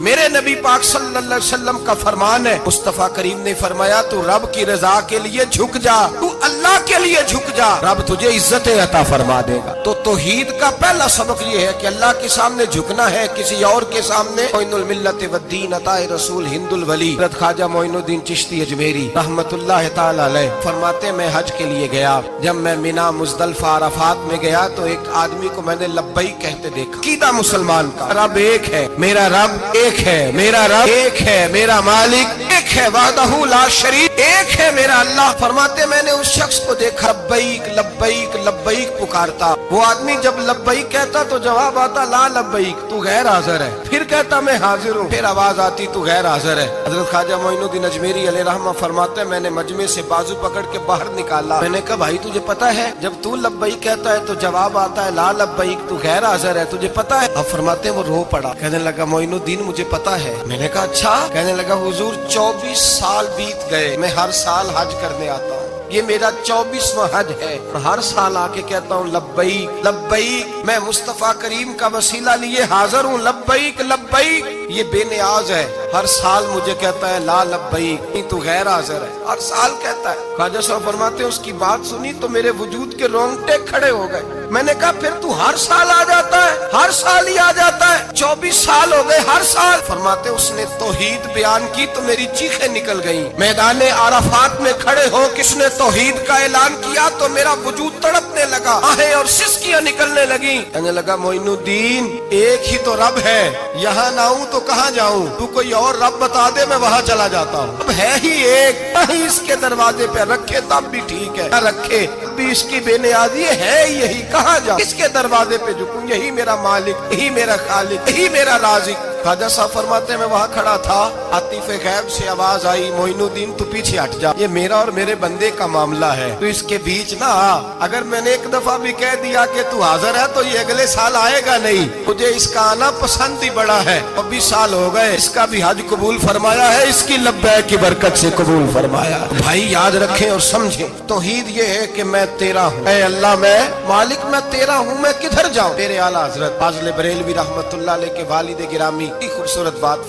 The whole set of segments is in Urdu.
میرے نبی پاک صلی اللہ علیہ وسلم کا فرمان ہے، مصطفیٰ کریم نے فرمایا تو رب کی رضا کے لیے جھک جا، تو اللہ کے لیے جھک جا، رب تجھے عزت عطا فرما دے گا۔ تو توحید کا پہلا سبق یہ ہے کہ اللہ کے سامنے جھکنا ہے، کسی اور کے سامنے۔ معین الملت والدین عطا رسول ہند الولی حضرت خواجہ معین الدین چشتی اجمیری رحمت اللہ تعالی علیہ فرماتے میں حج کے لیے گیا، جب میں مینا مزدلفہ عرفات میں گیا تو ایک آدمی کو میں نے لبیک کہتے دیکھا۔ عقیدہ مسلمان کا رب ایک ہے، میرا رب ایک ہے، میرا رب ایک ہے، میرا مالک ایک ہے، وحدہ لا شریک ایک ہے میرا اللہ۔ فرماتے میں نے اس شخص کو دیکھا لبیک لبیک لبیک پکارتا، وہ آدمی جب لبیک کہتا تو جواب آتا لا لبیک، تو غیر حاضر ہے، پھر کہتا میں حاضر ہوں، پھر آواز آتی تو غیر حاضر ہے۔ حضرت خواجہ معین الدین اجمیری علیہ رحمہ فرماتے میں نے مجمع سے بازو پکڑ کے باہر نکالا، میں نے کہا بھائی تجھے پتا ہے جب تو لبیک کہتا ہے تو جواب آتا ہے لا لبیک، تو غیر حاضر ہے، تجھے پتا ہے؟ اب فرماتے وہ رو پڑا، کہنے لگا معین الدین مجھے پتا ہے۔ میں نے کہا اچھا؟ کہنے لگا حضور 24 سال بیت گئے، میں ہر سال حج کرنے آتا ہوں، یہ میرا 24واں حج ہے، ہر سال آ کے کہتا ہوں لبیک لبیک، میں مصطفیٰ کریم کا وسیلہ لیے حاضر ہوں، لبیک لبیک۔ یہ بے نیاز ہے، ہر سال مجھے کہتا ہے لا لبیک، نہیں تو غیر حاضر ہے، ہر سال کہتا ہے۔ خواجہ صاحب فرماتے ہیں اس کی بات سنی تو میرے وجود کے رونگٹے کھڑے ہو گئے۔ میں نے کہا پھر تو ہر سال آ جاتا ہے، ہر سال ہی آ جاتا ہے، 24 سال ہو گئے ہر سال۔ فرماتے اس نے توحید بیان کی تو میری چیخیں نکل گئیں، میدان عرفات میں کھڑے ہو کس نے توحید کا اعلان کیا تو میرا وجود تڑپنے لگا، آہیں اور سسکیاں نکلنے لگیں۔ کہنے لگا معین الدین ایک ہی تو رب ہے، یہاں نہ ہوں تو کہاں جاؤں، تو کوئی اور رب بتا دے میں وہاں چلا جاتا ہوں، اب ہے ہی ایک، کہیں اس کے دروازے پہ رکھے تب بھی ٹھیک ہے، نہ رکھے بھی اس کی بے نیازی ہے یہی، کہاں جاؤں، اس کے دروازے پہ جھکوں، یہی میرا مالک، یہی میرا خالق، یہی میرا رازق۔ خواجہ صاحب فرماتے میں وہاں کھڑا تھا، عاطف غیب سے آواز آئی معین الدین تو پیچھے ہٹ جا، یہ میرا اور میرے بندے کا معاملہ ہے، تو اس کے بیچ نہ آ، اگر میں نے ایک دفعہ بھی کہہ دیا کہ تو حاضر ہے تو یہ اگلے سال آئے گا نہیں، مجھے اس کا آنا پسند ہی بڑا ہے، 24 سال ہو گئے، اس کا بھی حج قبول فرمایا ہے، اس کی لبیک کی برکت سے قبول فرمایا۔ بھائی یاد رکھیں اور سمجھیں، توحید یہ ہے کہ میں تیرا ہوں، اے اللہ میں مالک میں تیرا ہوں، میں کدھر جاؤں؟ میرے اعلیٰ حضرت فاضل بریلوی رحمت اللہ علیہ کے والد گرامی خوبصورت بات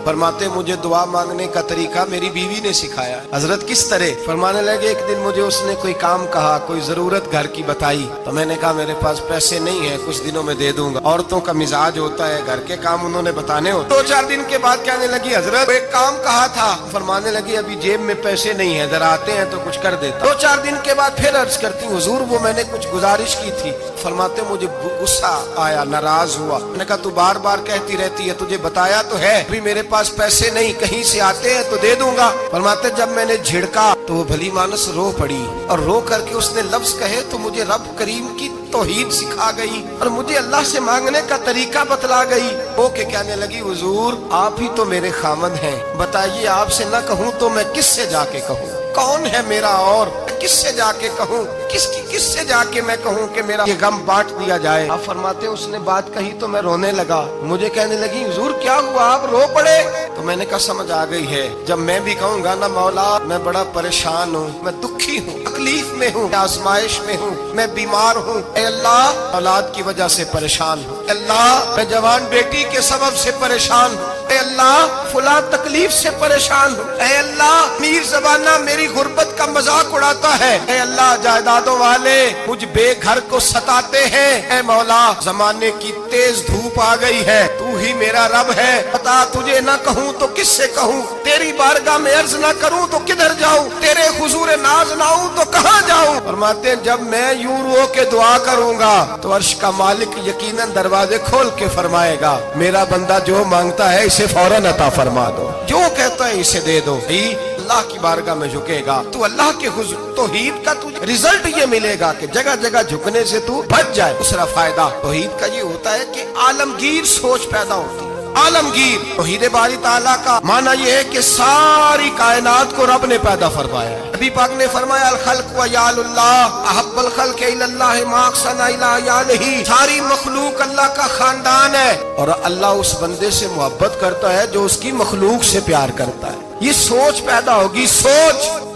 فرماتے مجھے دعا مانگنے کا طریقہ میری بیوی نے سکھایا۔ حضرت کس طرح؟ فرمانے لگے ایک دن مجھے اس نے کوئی کام کہا، کوئی ضرورت گھر کی بتائی، تو میں نے کہا میرے پاس پیسے نہیں ہیں، کچھ دنوں میں دے دوں گا، عورتوں کا مزاج ہوتا ہے گھر کے کام انہوں نے بتانے ہوتے۔ 2-4 دن کے بعد کہنے لگی حضرت ایک کام کہا تھا، فرمانے لگی ابھی جیب میں پیسے نہیں ہیں، ذرا آتے ہیں تو کچھ کر دیتا۔ 2-4 دن کے بعد پھر عرض کرتی حضور وہ میں نے کچھ گزارش کی تھی، فرماتے مجھے غصہ آیا، ناراض ہوا، میں نے کہا تو بار بار کہتی رہتی ہے، تجھے بتایا تو ہے ابھی میرے پاس پیسے نہیں، کہیں سے آتے ہیں تو دے دوں گا۔ فرماتے جب میں نے جھڑکا تو وہ بھلی مانس رو پڑی، اور رو کر کے اس نے لفظ کہے تو مجھے رب کریم کی توحید سکھا گئی اور مجھے اللہ سے مانگنے کا طریقہ بتلا گئی۔ وہ کہ کہنے لگی حضور آپ ہی تو میرے خامد ہیں، بتائیے آپ سے نہ کہوں تو میں کس سے جا کے کہوں؟ کون ہے میرا اور کس سے جا کے کہوں؟ کس سے جا کے میں کہوں کہ میرا یہ غم بانٹ دیا جائے؟ آپ فرماتے اس نے بات کہی تو میں رونے لگا، مجھے کہنے لگی حضور کیا ہوا آپ رو پڑے؟ تو میں نے کہا سمجھ آ گئی ہے، جب میں بھی کہوں گا نا مولا میں بڑا پریشان ہوں، میں دکھی ہوں، تکلیف میں ہوں، آزمائش میں ہوں، میں بیمار ہوں، اے اللہ اولاد کی وجہ سے پریشان ہوں، اے اللہ میں جوان بیٹی کے سبب سے پریشان ہوں، اے اللہ فلاں تکلیف سے پریشان ہوں، اے اللہ میر زبانہ میری غربت کا مذاق اڑاتا ہے، اے اللہ جائیدادوں والے مجھ بے گھر کو ستاتے ہیں، اے مولا زمانے کی تیز دھوپ آ گئی ہے، تو ہی میرا رب ہے، بتا تجھے نہ کہوں تو کس سے کہوں، تیری بارگاہ میں عرض نہ کروں تو کدھر جاؤں، تیرے حضور ناز نہ ہوں تو کہاں جاؤں؟ فرماتے ہیں جب میں یوں رو کے دعا کروں گا تو عرش کا مالک یقیناً دروازے کھول کے فرمائے گا میرا بندہ جو مانگتا ہے اسے فوراً عطا فرما دو، جو کہتا ہے اسے دے دو۔ اللہ کی بارگاہ میں جھکے گا تو اللہ کے حضور توحید کا تجھے رزلٹ یہ ملے گا کہ جگہ جگہ جھکنے سے تو بچ جائے۔ دوسرا فائدہ توحید کا یہ ہوتا ہے کہ عالمگیر سوچ پیدا ہوتی ہے۔ عالمگیر توحید باری تعالیٰ کا معنی یہ ہے کہ ساری کائنات کو رب نے پیدا فرمایا ہے۔ نبی پاک نے فرمایا الخلق وعیال اللہ احب الخلق الی اللہ ما احسن الی عیالہ، ساری مخلوق اللہ کا خاندان ہے اور اللہ اس بندے سے محبت کرتا ہے جو اس کی مخلوق سے پیار کرتا ہے۔ یہ سوچ پیدا ہوگی، سوچ